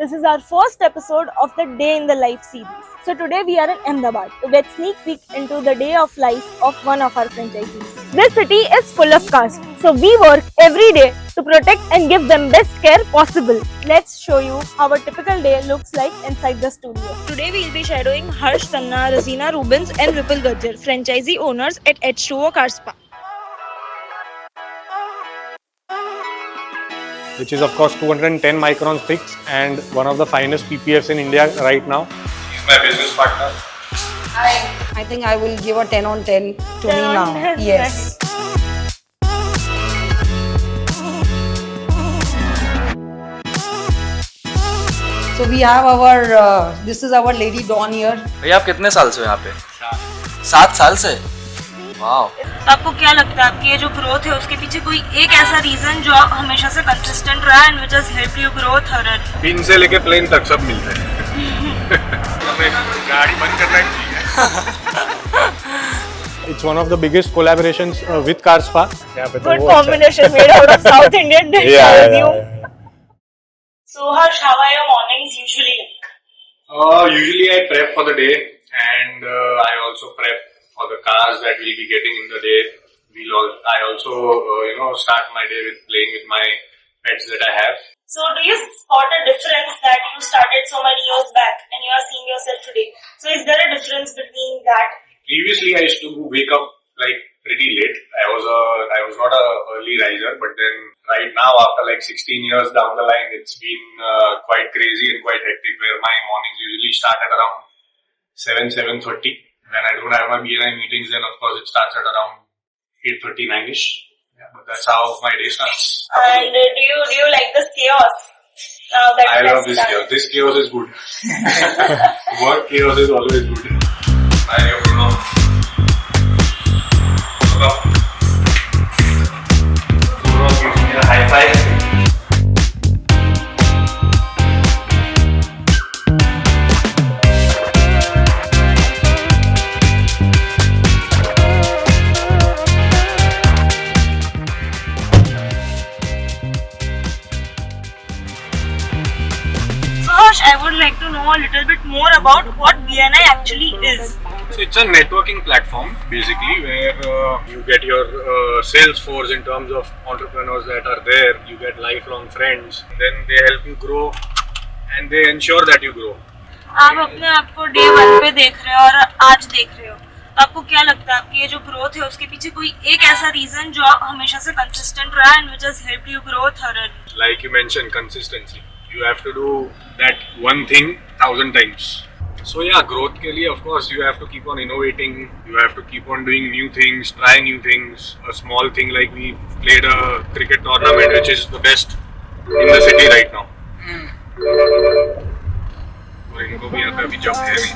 This is our first episode of the Day in the Life series. So today we are in Ahmedabad to get sneak peek into the day of life of one of our franchisees. This city is full of caste, so we work every day to protect and give them best care possible. Let's show you how a typical day looks like inside the studio. Today we'll be shadowing Harsh Tanna, Razina Rubens and Vipul Gajjar, franchisee owners at H2O Car Spa. Which is of course 210 microns thick and one of the finest PPFs in India right now. He's my business partner. I think I will give a 10 on 10 to me 10 on now. 10, Yes. So we have our, this is our lady Dawn here. भैया आप कितने साल से हो यहाँ पे? 7 साल से? वाह। आपको क्या लगता है आपकी ये जो ग्रोथ है उसके पीछे कोई एक ऐसा रीजन जो हमेशा से कंसिस्टेंट रहा and which has helped you grow thoroughly? Pin से लेके प्लेन तक सब मिलते हैं। हमें गाड़ी बंद करना चाहिए। It's one of the biggest collaborations with Car Spa. Good combination made out of South Indian dish, I assume. So Harsh, how are your mornings usually like? Usually I prep for the day and I also prep for the cars that we'll be getting in the day. I also start my day with playing with my pets that I have. So do you spot a difference that you started so many years back and you are seeing yourself today? So is there a difference between that? Previously I used to wake up like pretty late. I was not a early riser, but then right now after like 16 years down the line, it's been quite crazy and quite hectic where my mornings usually start at around 7:30. When I don't have my BNI meetings, then of course it starts at around 8:39ish. Yeah, but that's how my day starts. And do you like this chaos? I love this chaos. This chaos is good. Work chaos is always good. Hi, Bruno. Bruno gives me a high five. I would like to know a little bit more about what BNI actually is. So it's a networking platform basically where you get your sales force in terms of entrepreneurs that are there. You get lifelong friends. Then they help you grow and they ensure that you grow. आप अपने आप को day 1 पे देख रहे हो और आज देख रहे हो, तो आपको क्या लगता है आपकी ये जो ग्रोथ है उसके पीछे कोई एक ऐसा रीजन जो हमेशा से कंसिस्टेंट रहा and which has helped you grow thoroughly? Like you mentioned, consistency. You have to do that one thing 1,000 times. So yeah, growth ke liye, of course, you have to keep on innovating. You have to keep on doing new things, try new things. A small thing like we played a cricket tournament, which is the best in the city right now. और इनको भी आता अभी जब है नहीं.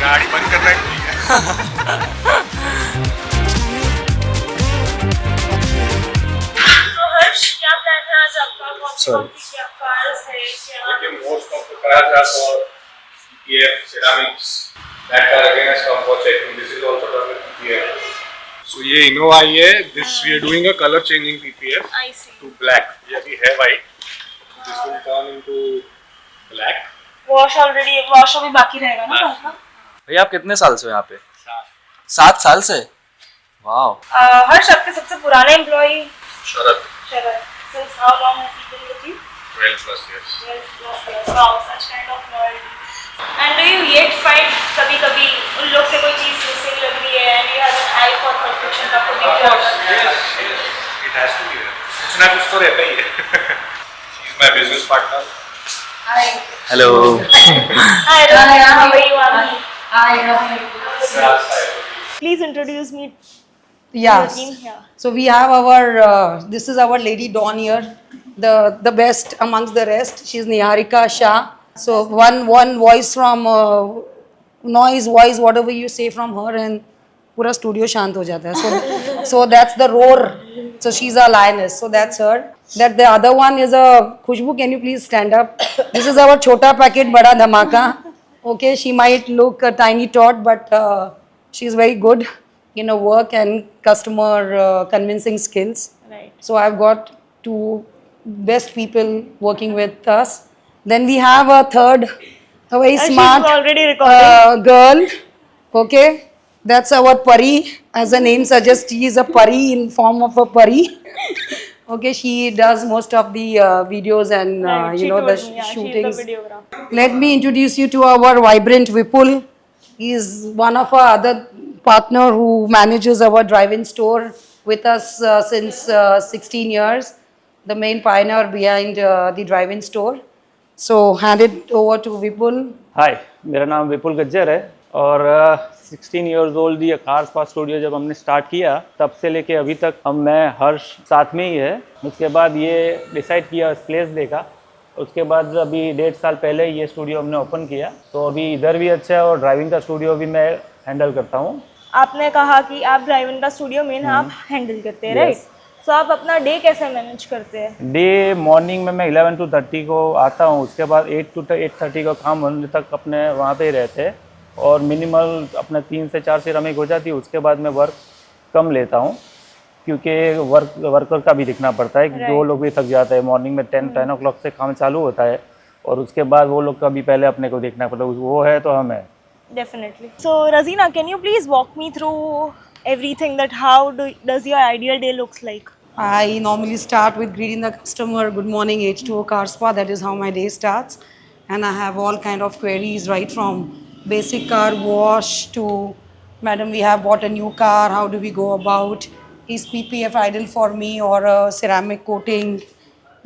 गाड़ी बंद करना चाहिए. तो हर्ष, क्या प्लान है आज आपका? कौन सी क्या कार्स है क्या? Lekin most of the cars are for PPF ceramics. That car again has come for checking. This is also done with PPF. So ये Innova है. This we are doing a color changing PPF I see. to black. ये अभी है white. This will turn into black. Wash अभी बाकी रहेगा ना आपका? भैया आप कितने साल से हो यहाँ पे? 7 साल से? वाह। हर्ष, आपके सबसे पुराने employee Sharad. Since how long has he been with you? 12 plus years. 12 plus years. Wow, such kind of loyalty. And do you yet find कभी-कभी उन लोग से कोई चीज मिसिंग लग रही है and you have an eye for perfection का कोई Of course, yes. It has to be there. कुछ ना कुछ तो रहता ही है. She is my business partner. Hi. Hello. Hi, Razina. How are you? Hi. Please introduce me Yes. to the team here. So we have our, this is our lady Dawn here, the best amongst the rest. She's Niharika Shah. So one voice from noise, voice, whatever you say from her, and पूरा studio शांत हो जाता है. So that's the roar. So she's a lioness. So that's her. That the other one is a Khushbu. Can you please stand up? This is our chota packet, bada dhamaka. Okay, she might look a tiny tot, but she's very good in her work and customer convincing skills. Right. So I've got two best people working with us. Then we have a third, a very She's smart already recording. girl. Okay, that's our Pari. As the name suggests, she is a Pari in form of a Pari. Okay, she does most of the videos and Right, you she know the told me, yeah, she's the shootings. videographer. Let me introduce you to our vibrant Vipul. He is one of our other partner who manages our drive-in store with us since 16 years. The main pioneer behind the drive-in store. So hand it over to Vipul. हाय, मेरा नाम विपुल गज्जर है और 16 years old ये car spa studio जब हमने start किया तब से लेके अभी तक हम मैं हर्ष साथ में ही है। उसके बाद ये डिसाइड किया प्लेस देखा, उसके बाद अभी 1.5 साल पहले ये स्टूडियो हमने ओपन किया। तो अभी इधर भी अच्छा है और ड्राइविंग का स्टूडियो भी मैं हैंडल करता हूँ। आपने कहा कि आप ड्राइविंग का स्टूडियो मेन आप हैंडल करते हैं, राइट? तो आप अपना डे कैसे मैनेज करते हैं? डे मॉर्निंग में मैं 11 to 30 को आता हूँ, उसके बाद 8 to 8:30 का काम होने तक अपने वहाँ पे ही रहते हैं और मिनिमल अपना 3 से 4 सिरामिक हो जाती है। उसके बाद मैं वर्क कम लेता हूँ क्योंकि वर्कर का भी दिखना पड़ता है क्योंकि वो लोग भी थक जाते हैं। मॉर्निंग में 10 o'clock से काम चालू होता है और उसके बाद वो लोग का भी पहले अपने को देखना पड़ता है, वो है तो हम है। Definitely. So Razina, can you please walk me through everything that how does your ideal day looks like? I normally start with greeting the customer, good morning, H2O Car Spa. That is how my day starts. And I have all kind of queries, right from basic car wash to, madam, we have bought a new car, how do we go about? Is PPF ideal for me or a ceramic coating?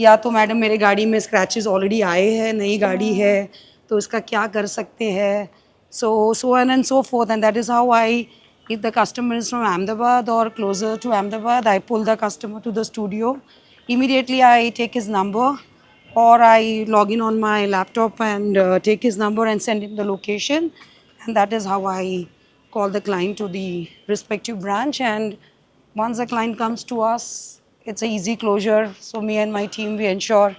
या तो madam मेरे गाड़ी में scratches already आए हैं, नई गाड़ी है तो इसका क्या कर सकते हैं? So on and so forth, and that is how I, if the customer is from Ahmedabad or closer to Ahmedabad, I pull the customer to the studio. Immediately I take his number or I log in on my laptop and take his number and send him the location, and that is how I call the client to the respective branch. And once the client comes to us, it's an easy closure. So me and my team, we ensure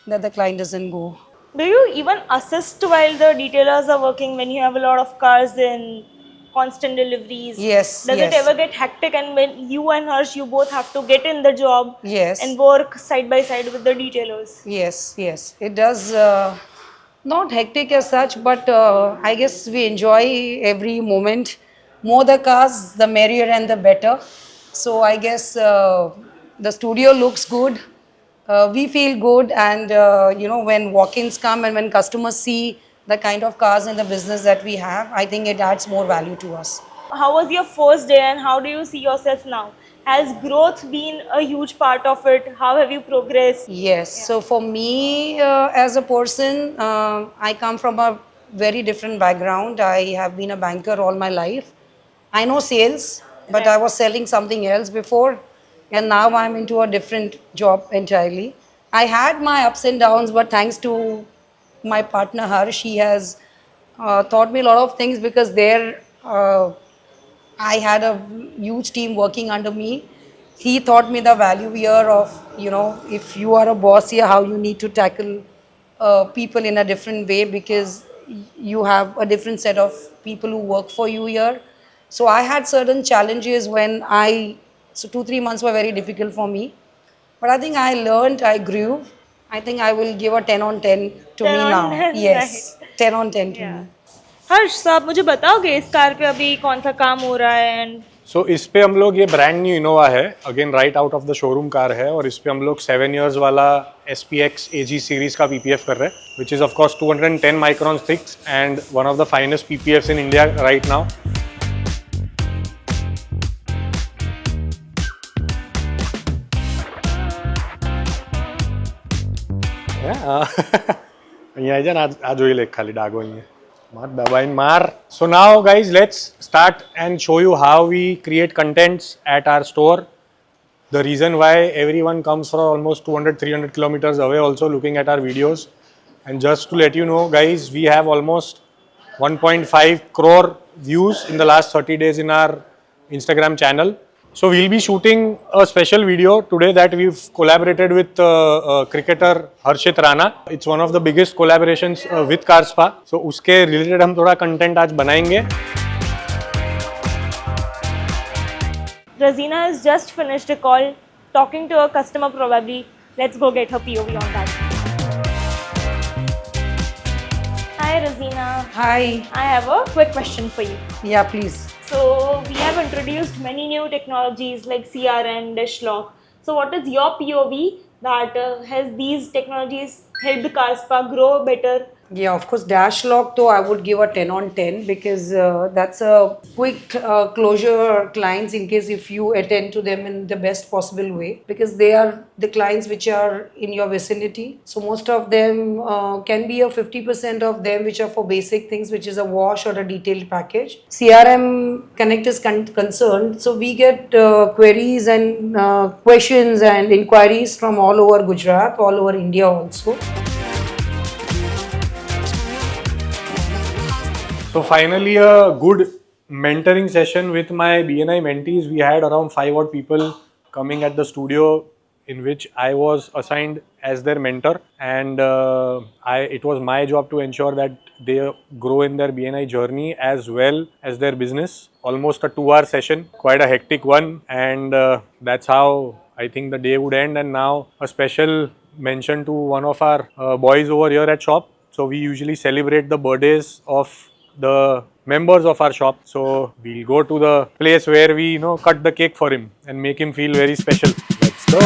that the client doesn't go. Do you even assist while the detailers are working when you have a lot of cars in constant deliveries? Yes, Does yes. it ever get hectic and when you and Harsh, you both have to get in the job Yes. and work side by side with the detailers? Yes, yes. It does not hectic as such, but I guess we enjoy every moment. More the cars, the merrier and the better. So I guess the studio looks good. We feel good, and you know, when walk-ins come and when customers see the kind of cars in the business that we have, I think it adds more value to us. How was your first day and how do you see yourself now? Has growth been a huge part of it? How have you progressed? Yes. So for me, as a person, I come from a very different background. I have been a banker all my life. I know sales, but I was selling something else before, and now I'm into a different job entirely. I had my ups and downs, but thanks to my partner Harsh, he has taught me a lot of things because there I had a huge team working under me. He taught me the value here of, you know, if you are a boss here, how you need to tackle people in a different way because you have a different set of people who work for you here. So I had certain challenges when so 2-3 months were very difficult for me. But I think I learned, I grew. I think I will give a 10 on 10 to 10 me on now. 10, Yes, 10 on 10 to Yeah. me. हर्ष साहब मुझे बताओगे इस car पे अभी कौन सा काम हो रहा है एंड सो इस पे हम लोग ये ब्रांड न्यू इनोवा है, again right out of the showroom car है और इस पे हम लोग 7 years वाला SPX AG सीरीज का PPF कर रहे हैं, which is of course 210 micron thick and one of the finest PPFs in India right now. અહીંયા આવી જા ને આ જોઈ લે ખાલી ડાગો અહીંયા માર દબાઈને માર. So now guys, let's start and show you how we create contents at our store. The reason why everyone comes from almost 200-300 kilometers away also looking at our videos. And just to let you know guys, we have almost 1.5 crore views in the last 30 days in our Instagram channel. So we'll be shooting a special video today that we've collaborated with cricketer Harshit Rana. It's one of the biggest collaborations with Car Spa. So उसके related हम थोड़ा content आज बनाएंगे. Razina has just finished a call, talking to a customer probably. Let's go get her POV on that. Hi Razina. Hi. I have a quick question for you. Yeah, please. So we have introduced many new technologies like CRM, Dashlock. So what is your POV that has these technologies helped Carspa grow better? Yeah, of course, Dash Lock though I would give a 10 on 10 because that's a quick closure clients in case if you attend to them in the best possible way, because they are the clients which are in your vicinity. So most of them can be a 50% of them which are for basic things, which is a wash or a detailed package. CRM Connect is concerned, so we get queries and questions and inquiries from all over Gujarat, all over India also. So finally, a good mentoring session with my BNI mentees. We had around 5 odd people coming at the studio, in which I was assigned as their mentor, and it was my job to ensure that they grow in their BNI journey as well as their business. Almost a 2-hour session, quite a hectic one, and that's how I think the day would end. And now a special mention to one of our boys over here at shop. So we usually celebrate the birthdays of the members of our shop. So we'll go to the place where we cut the cake for him and make him feel very special. Let's go.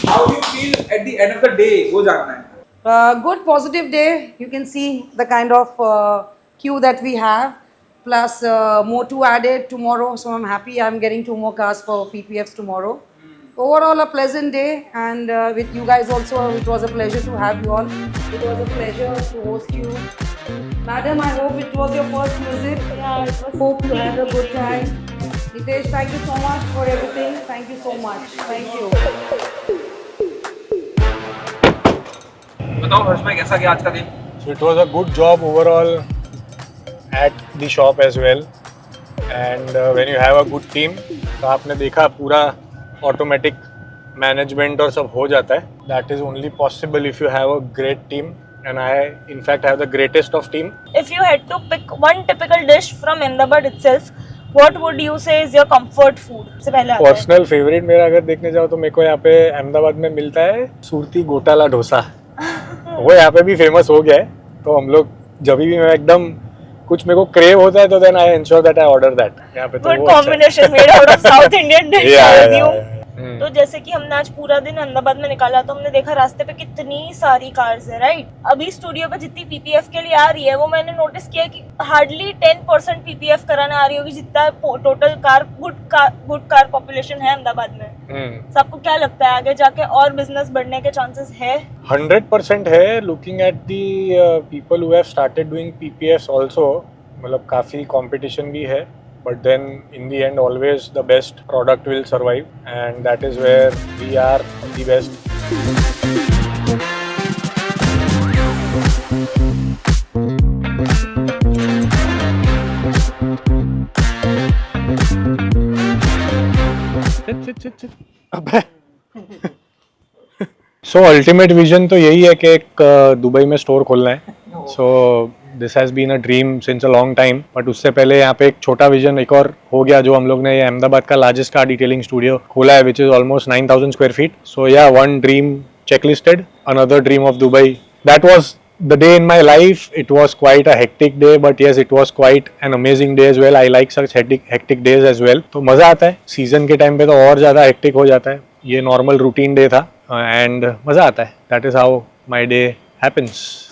How do you feel at the end of the day? वो जानना है. Good positive day. You can see the kind of queue that we have, plus more to add it tomorrow. So I'm happy I'm getting 2 more cars for PPFs tomorrow. Overall, a pleasant day, and with you guys also, it was a pleasure to have you all. It was a pleasure to host you. Madam, I hope it was your first visit. Yeah, it was. Hope you had a good time. Nitesh, thank you so much for everything. Thank you so much. Thank you. बताओ हर्ष भाई कैसा गया आज का दिन? So it was a good job overall at the shop as well. And when you have a good team, तो आपने देखा पूरा automatic management और सब हो जाता है. That is only possible if you have a great team. And I, in fact, have the greatest of team. If you had to pick one typical dish from Ahmedabad itself, what would you say is your comfort food? से पहले आता है. Personal favourite मेरा अगर देखने जाओ तो मेरे को यहाँ पे अहमदाबाद में मिलता है सूरती गोटाला डोसा. वो यहाँ पे भी फेमस हो गया है, तो हम लोग जब भी मैं एकदम कुछ मेरे को क्रेव होता है तो then I ensure that I order that. यहाँ पे तो Good वो अच्छा है. combination made out of South Indian dish, Yeah, I yeah, assume. yeah. तो जैसे कि हमने आज पूरा दिन अहमदाबाद में निकाला तो हमने देखा रास्ते पे कितनी सारी कार्स है, राइट? अभी स्टूडियो पे जितनी पीपीएफ के लिए आ रही है वो मैंने नोटिस किया कि हार्डली 10% पीपीएफ कराने आ रही होगी जितना टोटल गुड कार पॉपुलेशन है अहमदाबाद में. तो आपको क्या लगता है आगे जाके और बिजनेस बढ़ने के चांसेस है? 100% है. Looking at the people who have started doing PPF also, मतलब काफ़ी कंपटीशन भी है. But then in the end always the best product will survive, and that is where we are the best. So ultimate vision तो यही है कि एक Dubai में स्टोर खोलना है. So this has been a dream since a long time. But उससे पहले यहाँ पे एक छोटा विजन एक और हो गया, जो हम लोग ने ये अहमदाबाद का लार्जेस्ट कार डिटेलिंग स्टूडियो खोला है, which is almost 9,000 square feet. So yeah, one dream checklisted, another dream of Dubai. That was the day in my life. It was quite a hectic day, but yes, it was quite an amazing day as well. I like such hectic days as well. तो मज़ा आता है. Season के time पे तो और ज़्यादा hectic हो जाता है. ये नॉर्मल रूटीन डे था, एंड मज़ा आता है. That is how my day happens.